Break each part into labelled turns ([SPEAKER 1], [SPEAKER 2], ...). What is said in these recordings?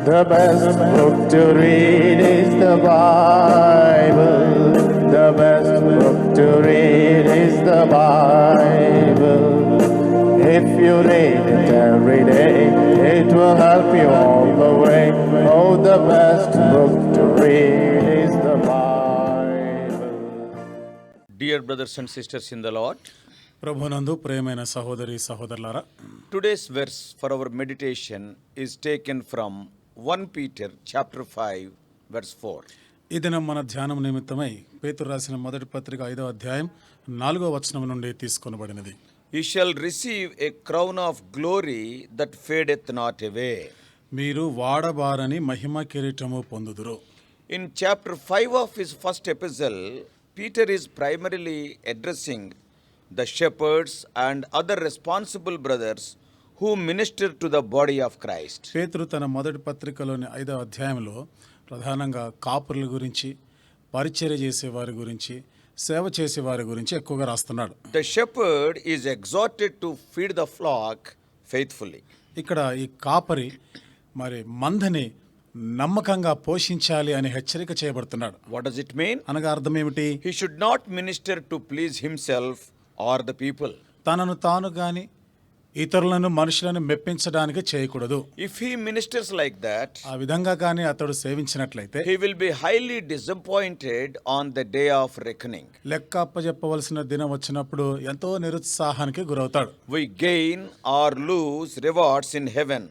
[SPEAKER 1] The best book to read is the Bible. The best book to read is the Bible. If you read it every day, it will help you all the way. Oh, the best book to read is the Bible.
[SPEAKER 2] Dear brothers and sisters in the Lord,
[SPEAKER 3] ప్రభునందు ప్రియమైన సహోదరి సహోదరులారా,
[SPEAKER 2] today's verse for our meditation is taken from 1 Peter chapter 5 verse 4.
[SPEAKER 3] ఈ దినం మన ధ్యానం నిమిత్తమై పేతురు రాసిన మొదటి పత్రిక 5వ అధ్యాయం 4వ వచనం నుండి తీసుకొనబడినది.
[SPEAKER 2] You shall receive a crown of glory that fadeth not away.
[SPEAKER 3] మీరు వాడబారని మహిమ కిరీటము పొందుదురు.
[SPEAKER 2] In chapter 5 of his first epistle, Peter is primarily addressing the shepherds and other responsible brothers who minister to the body of Christ.
[SPEAKER 3] పేతురు తన మొదటి పత్రికలోని 5వ అధ్యాయంలో ప్రధానంగా కాపురుల గురించి, పరిచర్య చేసే వారి గురించి, సేవ చేసే వారి గురించి ఎక్కువగా రాస్తున్నాడు.
[SPEAKER 2] The shepherd is exhorted to feed the flock faithfully.
[SPEAKER 3] ఇక్కడ ఈ కాపరి మరి మందని నమ్మకంగా పోషించాలి అని హెచ్చరిక చేయబడుతున్నాడు.
[SPEAKER 2] What does it mean?
[SPEAKER 3] అనగా అర్థం ఏమిటి?
[SPEAKER 2] He should not minister to please himself or the people.
[SPEAKER 3] తనను తాను గాని ఇతరులను మనుషులను మెప్పించడానికి చేయకూడదు.
[SPEAKER 2] If he ministers like that,
[SPEAKER 3] ఆ విధంగా కానీ అతడు సేవించినట్లయితే
[SPEAKER 2] he will be highly disappointed on the day of reckoning.
[SPEAKER 3] లెక్క అప్పజెప్పవలసిన దినం వచ్చినప్పుడు ఎంతో నిరుత్సాహానికి గురవుతాడు.
[SPEAKER 2] We gain or lose rewards in heaven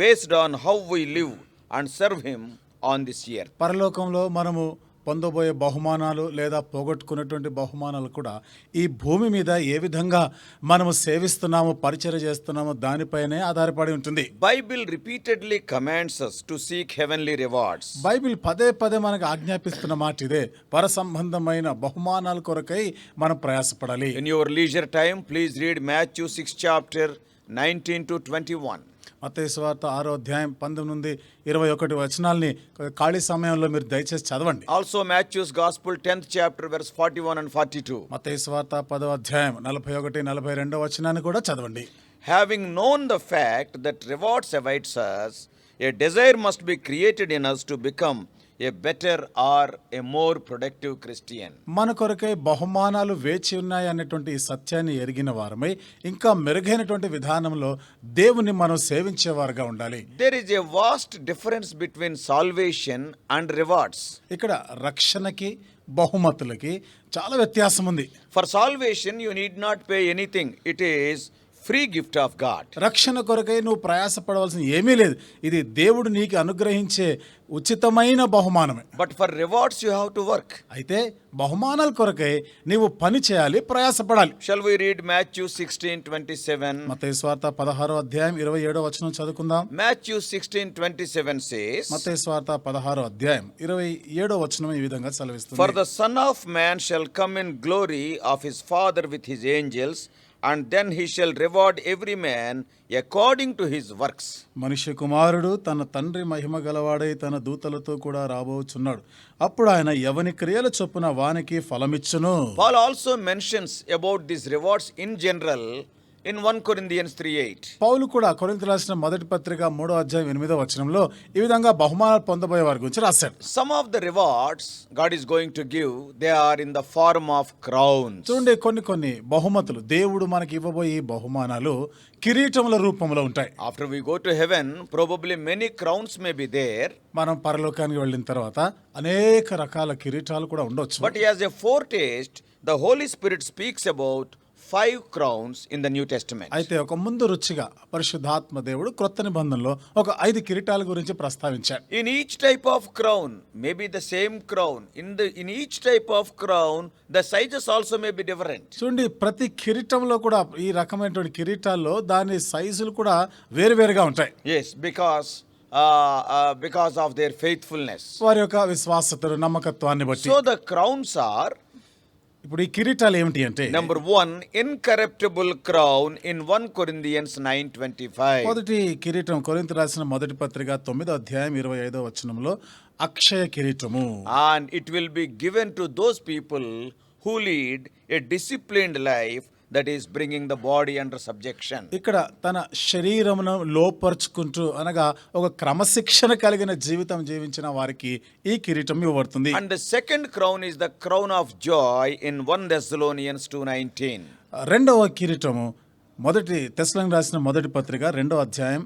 [SPEAKER 2] based on how we live and serve him on this earth.
[SPEAKER 3] పరలోకంలో మనము పొందబోయే బహుమానాలు లేదా పోగొట్టుకున్నటువంటి బహుమానాలు కూడా ఈ భూమి మీద ఏ విధంగా మనము సేవిస్తున్నాము, పరిచర్య చేస్తున్నాము దానిపైనే ఆధారపడి ఉంటుంది.
[SPEAKER 2] Bible repeatedly commands us to seek heavenly rewards.
[SPEAKER 3] Bible పదే పదే మనకు ఆజ్ఞాపిస్తున్న మాట ఇదే, పర సంబంధమైన బహుమానాల కొరకై మనం ప్రయాసపడాలి.
[SPEAKER 2] In your leisure time, please read Matthew 6 chapter 19 to 21.
[SPEAKER 3] మత్తయి సువార్త 6వ అధ్యాయం 19 నుండి 21 వచనాల్ని ఖాళీ సమయంలో మీరు దయచేసి చదవండి.
[SPEAKER 2] Also Matthew's Gospel 10th chapter verse 41 and 42.
[SPEAKER 3] మత్తయి సువార్త 10వ అధ్యాయం 41, 42 వచనాన్ని కూడా చదవండి.
[SPEAKER 2] Having known the fact that rewards awaits us, a desire must be created in us to become a better or a more productive Christian.
[SPEAKER 3] మన కొరకై బహుమానాలు వేచి ఉన్నాయి అన్నటువంటి ఈ సత్యాన్ని ఎరిగిన వారమై ఇంకా మెరుగైనటువంటి విధానంలో దేవుని మనం సేవించేవారుగా ఉండాలి.
[SPEAKER 2] There is a vast difference between salvation and rewards.
[SPEAKER 3] ఇక్కడ రక్షణకి బహుమతులకి చాలా వ్యత్యాసం ఉంది.
[SPEAKER 2] For salvation you need not pay anything. It is free gift of God.
[SPEAKER 3] రక్షణ కొరకై నువ్వు ప్రయాసపడవలసిన ఏమీ లేదు, ఇది దేవుడు నీకు అనుగ్రహించే ఉచితమైన బహుమానమే.
[SPEAKER 2] But for rewards you have to work.
[SPEAKER 3] అయితే బహుమానాల కొరకై నీవు పని చేయాలి, ప్రయాసపడాలి.
[SPEAKER 2] Shall we read Matthew 16:27?
[SPEAKER 3] మత్తయి సువార్త 16వ అధ్యాయం 27వ వచనం చదువుకుందాం.
[SPEAKER 2] Matthew 16:27 says,
[SPEAKER 3] మత్తయి సువార్త 16వ అధ్యాయం 27వ వచనం ఈ విధంగా సెలవిస్తుంది.
[SPEAKER 2] For the Son of Man shall come in glory of his Father with his angels, and then he shall reward every man according to his works.
[SPEAKER 3] మనుష్య కుమారుడు తన తండ్రి మహిమ గలవాడై తన దూతలతో కూడా రాబోచున్నాడు. అప్పుడు ఆయన ఎవని క్రియల చొప్పున వానికి ఫలమిచ్చును.
[SPEAKER 2] Paul also mentions about these rewards in general in 1 Corinthians 3:8.
[SPEAKER 3] పౌలు కూడా కొరింథీయులకు రాసిన మొదటి పత్రిక 3వ అధ్యాయం 8వ వచనంలో ఈ విధంగా బహుమానాలు పొందబోయే వారి గురించి రాశాడు.
[SPEAKER 2] Some of the rewards God is going to give, they are in the form of crowns.
[SPEAKER 3] చూడండి, కొన్ని బహుమతులు దేవుడు మనకి ఇవ్వబోయే బహుమానాలు కిరీటముల రూపంలో ఉంటాయి.
[SPEAKER 2] After we go to heaven, probably many crowns may be there.
[SPEAKER 3] మనం పరలోకానికి వెళ్ళిన తర్వాత అనేక రకాల కిరీటాలు కూడా ఉండొచ్చు.
[SPEAKER 2] But as a foretaste, the Holy Spirit speaks about 5 crowns in the New Testament.
[SPEAKER 3] అయితే ఒక ముందు రుచిగా పరిశుద్ధాత్మ దేవుడు క్రొత్త నిబంధనలో ఒక 5 కిరీటాల గురించి ప్రస్తావించాడు.
[SPEAKER 2] In each type of crown, maybe the same crown. In each type of crown, the sizes also may be different.
[SPEAKER 3] చూడండి, ప్రతి కిరీటంలో కూడా ఈ రకమైనటువంటి కిరీటాల్లో దాని సైజులు కూడా వేరువేరుగా ఉంటాయి.
[SPEAKER 2] Yes, because of their faithfulness.
[SPEAKER 3] వారి యొక్క విశ్వాసతను, నమ్మకత్వాన్ని బట్టి.
[SPEAKER 2] So the crowns are,
[SPEAKER 3] ఇప్పుడు ఈ కిరీటాలు ఏమిటి అంటే,
[SPEAKER 2] number 1, incorruptible crown in 1 Corinthians 9:25.
[SPEAKER 3] మొదటి కిరీటం కొరింథీయులకు రాసిన మొదటి పత్రిక 9వ అధ్యాయం 25వ వచనంలో అక్షయ కిరీటము.
[SPEAKER 2] And it will be given to those people who lead a disciplined life that is bringing the body under subjection.
[SPEAKER 3] ఇక్కడ తన శరీరమును లోపరుచుకుంటూ అనగా ఒక క్రమశిక్షణ కలిగిన జీవితం జీవించిన వారికి ఈ కిరీటం ఇవ్వబడుతుంది.
[SPEAKER 2] And the second crown is the crown of joy in 1 Thessalonians 2:19.
[SPEAKER 3] రెండవ కిరీటము మొదటి తెస్సలోనికీయులకు రాసిన మొదటి పత్రిక 2వ అధ్యాయం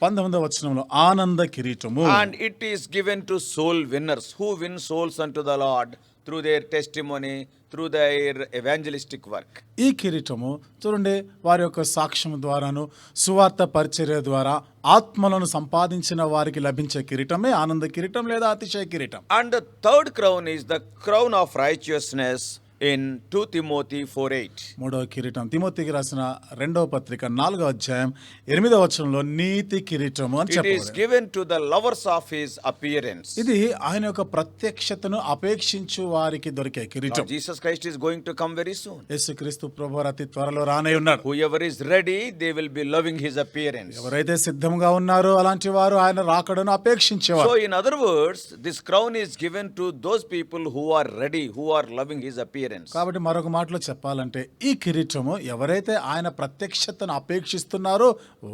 [SPEAKER 3] 19వ వచనంలో ఆనంద కిరీటము.
[SPEAKER 2] And it is given to soul winners who win souls unto the Lord through their testimony, through their evangelistic work.
[SPEAKER 3] ఈ కిరీటము చూడండి వారి యొక్క సాక్ష్యం ద్వారాను సువార్త పరిచర్య ద్వారా ఆత్మలను సంపాదించిన వారికి లభించే కిరీటమే ఆనంద కిరీటం లేదా అతిశయ కిరీటం.
[SPEAKER 2] And the third crown is the crown of righteousness in 2 Timothy 4:8.
[SPEAKER 3] మూడవ కిరీటం తిమోతికి రాసిన 2వ పత్రిక 4వ అధ్యాయం 8వ వచనంలో నీతి కిరీటము అని
[SPEAKER 2] It is
[SPEAKER 3] చెప్పబడింది.
[SPEAKER 2] given to the lovers of his appearance.
[SPEAKER 3] ఇది ఆయన యొక్క ప్రత్యక్షతను అపేక్షించు వారికి దొరికే కిరీటం.
[SPEAKER 2] Lord Jesus Christ is going to come very soon.
[SPEAKER 3] యేసుక్రీస్తు ప్రభువారు అతి త్వరలో రానే ఉన్నాడు.
[SPEAKER 2] Whoever is ready, they will be loving his appearance.
[SPEAKER 3] ఎవరైతే సిద్ధంగా ఉన్నారో అలాంటి వారు ఆయన రాకడను అపేక్షించేవారు.
[SPEAKER 2] So in other words, this crown is given to those people who are ready, who are loving his appearance.
[SPEAKER 3] కాబట్టి మరొక మాటలో చెప్పాలంటే ఈ కిరీటము ఎవరైతే ఆయన ప్రత్యక్షతను అపేక్షిస్తున్నారో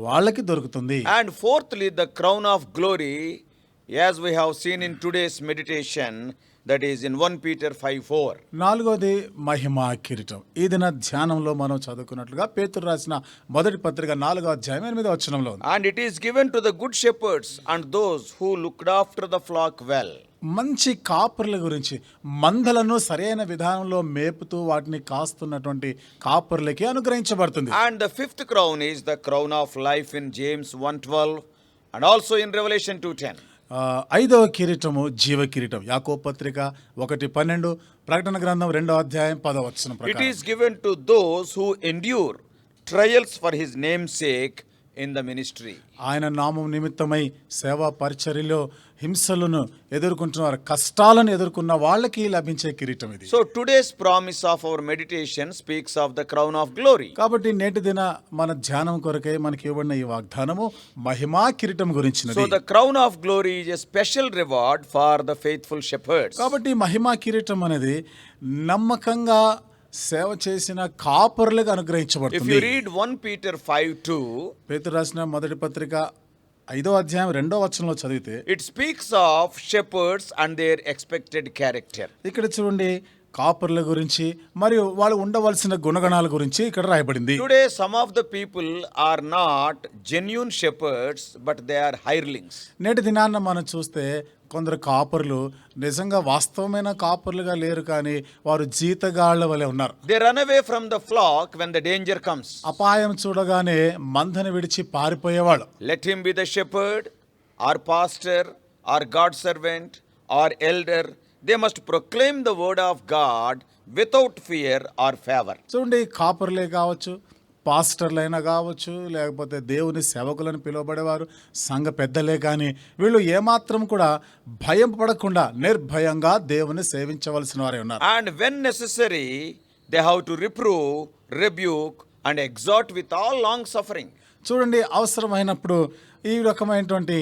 [SPEAKER 3] వాళ్ళకి దొరుకుతుంది.
[SPEAKER 2] And fourthly, the crown of glory, as we have seen in today's meditation, that is in 1 Peter 5:4.
[SPEAKER 3] నాలుగోది మహిమా కిరీటం. ఈ దిన ధ్యానంలో మనం చదువుకున్నట్లుగా పేతురు రాసిన మొదటి పత్రిక 4వ అధ్యాయం 8వ వచనంలో ఉంది.
[SPEAKER 2] And it is given to the good shepherds and those who looked after the flock well.
[SPEAKER 3] మంచి కాపరుల గురించి మందలను సరైన విధానంలో మేపుతూ వాటిని కాస్తున్నటువంటి కాపరులకి అనుగ్రహించబడుతుంది.
[SPEAKER 2] And the fifth crown is the crown of life in James 1:12 and also in Revelation 2:10.
[SPEAKER 3] ఐదవ కిరీటము జీవ కిరీటం. యాకోబు పత్రిక 1:12 ప్రకటన గ్రంథం 2వ అధ్యాయం 10వ వచనం
[SPEAKER 2] It
[SPEAKER 3] ప్రకారం.
[SPEAKER 2] is given to those who endure trials for his name's sake in the ministry.
[SPEAKER 3] ఆయన నామం నిమిత్తమై సేవా పరిచర్యలో హింసలను ఎదుర్కొంటున్న కష్టాలను ఎదుర్కొన్న వాళ్ళకి లభించే కిరీటం ఇది.
[SPEAKER 2] So today's promise of our meditation speaks of the crown of glory.
[SPEAKER 3] కాబట్టి నేటి దిన మన ధ్యానం కొరకై మనకి ఇవ్వబడిన ఈ వాగ్దానము మహిమా కిరీటం గురించినది.
[SPEAKER 2] So the crown of glory is a special reward for the faithful shepherds.
[SPEAKER 3] కాబట్టి మహిమా కిరీటం అనేది నమ్మకంగా సేవ చేసిన కాపరులకు
[SPEAKER 2] If
[SPEAKER 3] అనుగ్రహించబడుతుంది.
[SPEAKER 2] you read 1 Peter 5:2,
[SPEAKER 3] పేతురు రాసిన మొదటి పత్రిక 5వ అధ్యాయం 2వ వచనంలో చదివితే
[SPEAKER 2] it speaks of shepherds and their expected character.
[SPEAKER 3] ఇక్కడ చూడండి కాపరుల గురించి మరియు వాళ్ళు ఉండవలసిన గుణగణాల గురించి ఇక్కడ రాయబడింది.
[SPEAKER 2] Today some of the people are not genuine shepherds but they are hirelings.
[SPEAKER 3] నేటి దినాన్న మనం చూస్తే కొందరు కాపరులు నిజంగా వాస్తవమైన కాపరులుగా లేరు, కానీ వారు జీతగాళ్ల వలె ఉన్నారు.
[SPEAKER 2] They run away from the flock when the danger comes.
[SPEAKER 3] అపాయం చూడగానే మందని విడిచి పారిపోయేవాళ్ళు.
[SPEAKER 2] Let him be the shepherd or pastor or God servant or elder. They must proclaim the word of God without fear or favor.
[SPEAKER 3] చూడండి కాపరులే కావచ్చు, పాస్టర్లైనా కావచ్చు, లేకపోతే దేవుని సేవకులను పిలువబడేవారు సంఘ పెద్దలే, కానీ వీళ్ళు ఏమాత్రం కూడా భయం పడకుండా నిర్భయంగా దేవుని సేవించవలసిన వారే ఉన్నారు.
[SPEAKER 2] And when necessary, they have to reprove, rebuke and exhort with all long suffering.
[SPEAKER 3] చూడండి అవసరమైనప్పుడు ఈ రకమైనటువంటి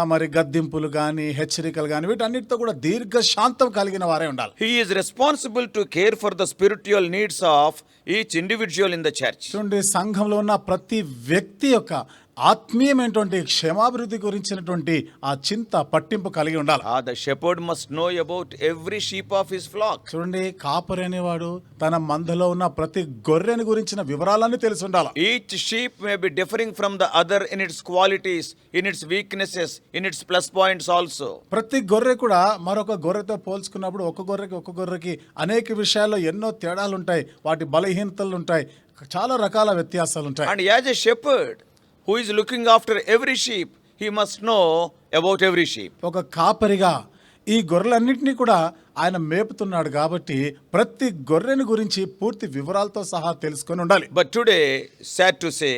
[SPEAKER 3] మరి గద్దింపులు కానీ హెచ్చరికలు కానీ వీటన్నిటితో కూడా దీర్ఘ శాంతం కలిగిన వారే ఉండాలి.
[SPEAKER 2] He is responsible to care for the spiritual needs of each individual in the church.
[SPEAKER 3] చూడండి సంఘంలో ఉన్న ప్రతి వ్యక్తి యొక్క ఆత్మీయమైనటువంటి క్షేమాభివృద్ధి గురించినటువంటి ఆ చింత పట్టింపు కలిగి ఉండాలి.
[SPEAKER 2] The shepherd must know about every sheep of his flock.
[SPEAKER 3] చూడండి కాపరి అనేవాడు తన మందలో ఉన్న ప్రతి గొర్రెని గురించిన వివరాలన్నీ తెలిసి ఉండాలి.
[SPEAKER 2] Each sheep may be differing from the other in its qualities, in its weaknesses, in its plus points also.
[SPEAKER 3] ప్రతి గొర్రె కూడా మరొక గొర్రెతో పోల్చుకున్నప్పుడు ఒక గొర్రెకి అనేక విషయాల్లో ఎన్నో తేడాలు ఉంటాయి, వాటి బలహీనతలు ఉంటాయి, చాలా రకాల వ్యత్యాసాలు ఉంటాయి.
[SPEAKER 2] And as a shepherd who is looking after every sheep, he must know about every sheep.
[SPEAKER 3] ఒక కాపరిగా ఈ గొర్రెలన్నింటినీ కూడా ఆయన మేపుతున్నాడు కాబట్టి ప్రతి గొర్రెని గురించి పూర్తి వివరాలతో సహా తెలుసుకొని ఉండాలి.
[SPEAKER 2] But today, sad to say,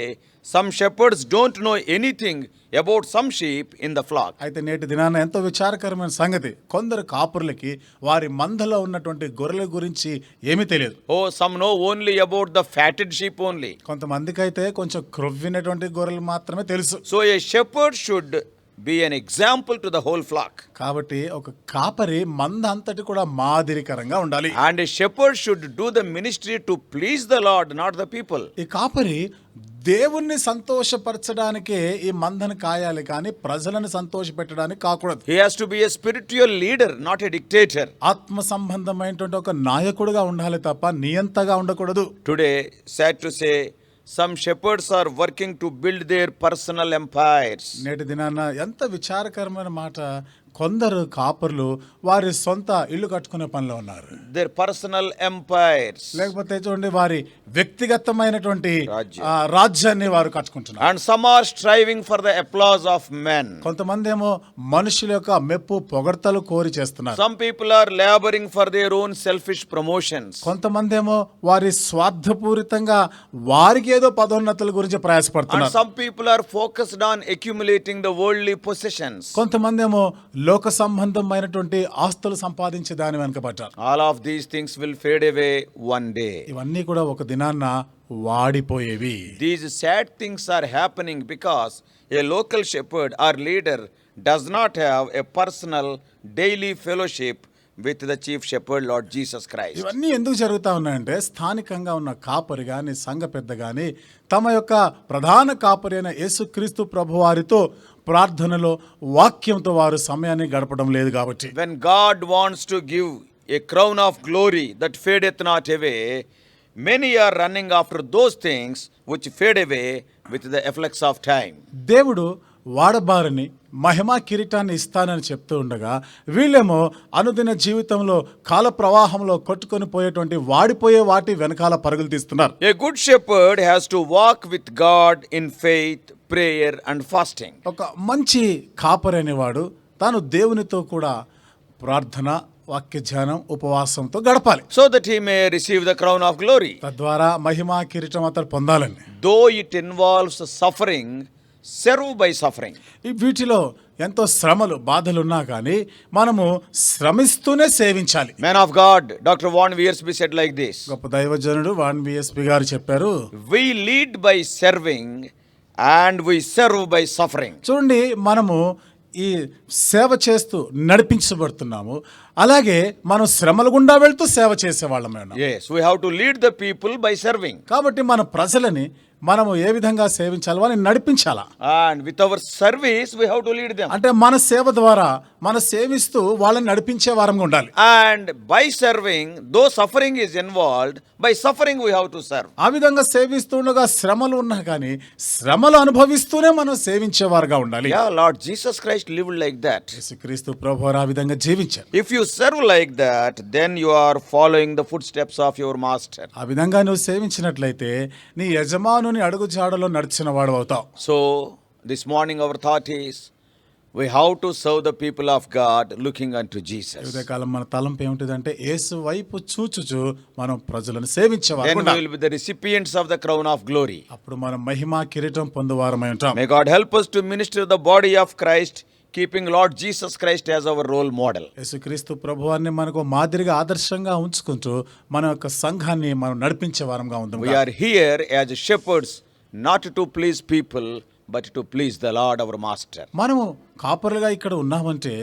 [SPEAKER 2] some shepherds don't know anything about some sheep in the flock.
[SPEAKER 3] అయితే నేటి దినాన ఎంతో విచారకరమైన సంగతి, కొందరు కాపరులకి వారి మందలో ఉన్నటువంటి గొర్రెల గురించి ఏమీ తెలియదు.
[SPEAKER 2] Some know only about the fatted sheep only.
[SPEAKER 3] కొంతమందికి అయితే కొంచెం క్రొవ్వినటువంటి గొర్రెలు మాత్రమే తెలుసు.
[SPEAKER 2] So a shepherd should be an example to the whole flock.
[SPEAKER 3] కాబట్టి ఒక కాపరి మంద అంతటి కూడా మాదిరికరంగా ఉండాలి.
[SPEAKER 2] And a shepherd should do the ministry to please the Lord, not the people.
[SPEAKER 3] ఈ కాపరి దేవుణ్ణి సంతోషపరచడానికే ఈ మందను కాయాలి, కానీ ప్రజలను సంతోషపెట్టడానికి కాకూడదు.
[SPEAKER 2] He has to be a spiritual leader, not a dictator.
[SPEAKER 3] ఆత్మ సంబంధమైనటువంటి ఒక నాయకుడిగా ఉండాలి తప్ప నియంతగా ఉండకూడదు.
[SPEAKER 2] Today, sad to say, some shepherds are working to build their personal empires.
[SPEAKER 3] నేటి దినాన ఎంత విచారకరమైన మాట, కొందరు కాపర్లు వారి సొంత ఇల్లు కట్టుకునే పనిలో ఉన్నారు.
[SPEAKER 2] Their personal empires.
[SPEAKER 3] లేకపోతే చూడండి వారి వ్యక్తిగతమైనటువంటి
[SPEAKER 2] రాజ్యం.
[SPEAKER 3] రాజ్యాన్ని వారు కట్టుకుంటున్నారు.
[SPEAKER 2] And some are striving for the applause of men.
[SPEAKER 3] కొంతమంది ఏమో మనుషుల యొక్క మెప్పు పొగడ్తలు కోరి చేస్తున్నారు.
[SPEAKER 2] Some people are laboring for their own selfish promotions.
[SPEAKER 3] కొంతమంది ఏమో వారి స్వార్థపూరితంగా వారికి ఏదో పదోన్నతుల గురించి
[SPEAKER 2] And
[SPEAKER 3] ప్రయాసపడుతున్నారు.
[SPEAKER 2] some people are focused on accumulating the worldly possessions.
[SPEAKER 3] కొంతమంది ఏమో లోక సంబంధమైనటువంటి ఆస్తులు సంపాదించే దాని వెనుక పడ్డారు.
[SPEAKER 2] All of these things will fade away one day.
[SPEAKER 3] ఇవన్నీ కూడా ఒక దినాన్న వాడిపోయేవి.
[SPEAKER 2] These sad things are happening because a local shepherd or leader does not have a personal daily fellowship with the chief shepherd, Lord Jesus Christ.
[SPEAKER 3] ఇవన్నీ ఎందుకు జరుగుతా ఉన్నాయంటే స్థానికంగా ఉన్న కాపరి గాని సంఘ పెద్ద గాని తమ యొక్క ప్రధాన కాపరి అయిన యేసుక్రీస్తు ప్రభువారితో ప్రార్థనలో వాక్యంతో వారు సమయాన్ని గడపడం లేదు కాబట్టి.
[SPEAKER 2] When God wants to give a crown of glory that fadeth not away, many are running after those things which fade away with the efflux of time.
[SPEAKER 3] దేవుడు వాడబారని మహిమా కిరీటాన్ని ఇస్తానని చెప్తూ ఉండగా వీళ్ళేమో అనుదిన జీవితంలో కాల ప్రవాహంలో కొట్టుకొని పోయేటువంటి వాడిపోయే వాటి వెనకాల పరుగులు తీస్తున్నారు.
[SPEAKER 2] A good shepherd has to walk with God in faith, prayer and fasting.
[SPEAKER 3] ఒక మంచి కాపరి అనేవాడు తాను దేవునితో కూడా ప్రార్థన, వాక్య ధ్యానం, ఉపవాసంతో గడపాలి.
[SPEAKER 2] So that he may receive the crown of glory.
[SPEAKER 3] తద్వారా మహిమా కిరీటం అతడు పొందాలని.
[SPEAKER 2] Though it involves suffering, serve by suffering.
[SPEAKER 3] ఈ వీటిలో ఎంతో శ్రమలు, బాధలున్నా కానీ మనము శ్రమిస్తూనే సేవించాలి.
[SPEAKER 2] Man of God, Dr. Vaughan Wiersbe said like this.
[SPEAKER 3] గొప్ప దైవజనుడు వాన్ బిఎస్పి గారు చెప్పారు,
[SPEAKER 2] We lead by serving and we serve by suffering.
[SPEAKER 3] చూడండి మనము ఈ సేవ చేస్తూ నడిపించబడుతున్నాము, అలాగే మనం శ్రమల గుండా వెళ్తూ సేవ చేసేవాళ్ళమే ఉన్నాం.
[SPEAKER 2] Yes, we have to lead the people by serving.
[SPEAKER 3] కాబట్టి మన ప్రజలని మనము ఏ విధంగా సేవించాలి, వాళ్ళని నడిపించాలా.
[SPEAKER 2] And with our service, we have to lead them.
[SPEAKER 3] అంటే మన సేవ ద్వారా మన సేవిస్తూ వాళ్ళని నడిపించే వారంగా ఉండాలి.
[SPEAKER 2] And by serving, though suffering is involved, by suffering we have to serve.
[SPEAKER 3] ఆ విధంగా సేవిస్తుండగా శ్రమలు ఉన్నా కానీ శ్రమలు అనుభవిస్తూనే మనం సేవించేవారుగా ఉండాలి.
[SPEAKER 2] Yeah, Lord Jesus Christ lived like that.
[SPEAKER 3] యేసుక్రీస్తు ప్రభువారు ఆ విధంగా జీవించారు.
[SPEAKER 2] If you serve like that, then you are following the footsteps of your master.
[SPEAKER 3] ఆ విధంగా నువ్వు సేవించినట్లయితే నీ యజమానుని అడుగు జాడలో నడిచిన వాడు అవుతావు.
[SPEAKER 2] So, this morning our thought is, we have to serve the people of God looking unto Jesus.
[SPEAKER 3] ఉదయకాలం మన తలంపు ఏమిటిదంటే యేసు వైపు చూచుచు మనం ప్రజలను సేవించేవారు.
[SPEAKER 2] Then we will be the recipients of the crown of glory.
[SPEAKER 3] అప్పుడు మనం మహిమా కిరీటం పొందువారమై ఉంటాం.
[SPEAKER 2] May God help us to minister the body of Christ, keeping Lord Jesus Christ as our role model.
[SPEAKER 3] యేసుక్రీస్తు ప్రభువాన్ని మనకు మాదిరిగా ఆదర్శంగా ఉంచుకుంటూ మన యొక్క సంఘాన్ని మనం నడిపించే వారంగా ఉందాం.
[SPEAKER 2] We are here as shepherds, not to please people, but to please the Lord our master.
[SPEAKER 3] మనము కాపరులుగా ఇక్కడ ఉన్నామంటే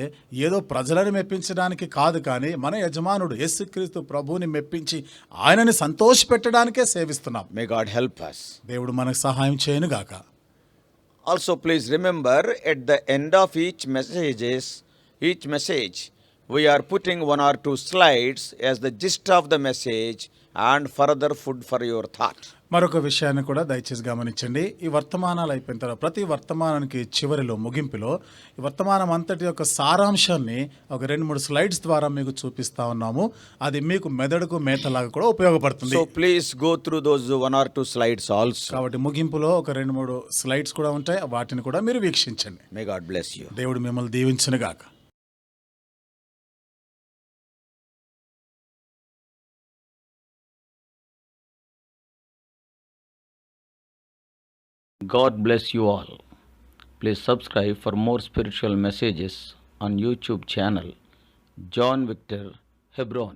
[SPEAKER 3] ఏదో ప్రజలను మెప్పించడానికి కాదు, కానీ మన యజమానుడు యేసుక్రీస్తు ప్రభువుని మెప్పించి ఆయనని సంతోషపెట్టడానికే సేవిస్తున్నాం.
[SPEAKER 2] May God help us.
[SPEAKER 3] దేవుడు మనకు సహాయం చేయను గాక.
[SPEAKER 2] Also, please remember, at the end of each message, we are putting one or two slides as the gist of the message and further food for your thought.
[SPEAKER 3] మరొక విషయాన్ని కూడా దయచేసి గమనించండి. ఈ వర్తమానాలు అయిపోయిన తర్వాత ప్రతి వర్తమానానికి చివరిలో, ముగింపులో ఈ వర్తమానం అంతటి యొక్క సారాంశాన్ని ఒక 2-3 స్లైడ్స్ ద్వారా మీకు చూపిస్తా ఉన్నాము. అది మీకు మెదడుకు మేతలాగా కూడా ఉపయోగపడుతుంది.
[SPEAKER 2] So please go through those 1 or 2 slides also.
[SPEAKER 3] కాబట్టి ముగింపులో ఒక 2-3 స్లైడ్స్ కూడా ఉంటాయి, వాటిని కూడా మీరు వీక్షించండి.
[SPEAKER 2] May God bless you.
[SPEAKER 3] దేవుడు మిమ్మల్ని దీవించునుగాక.
[SPEAKER 4] God bless you all. Please subscribe for more spiritual messages on YouTube channel John Victor Hebron.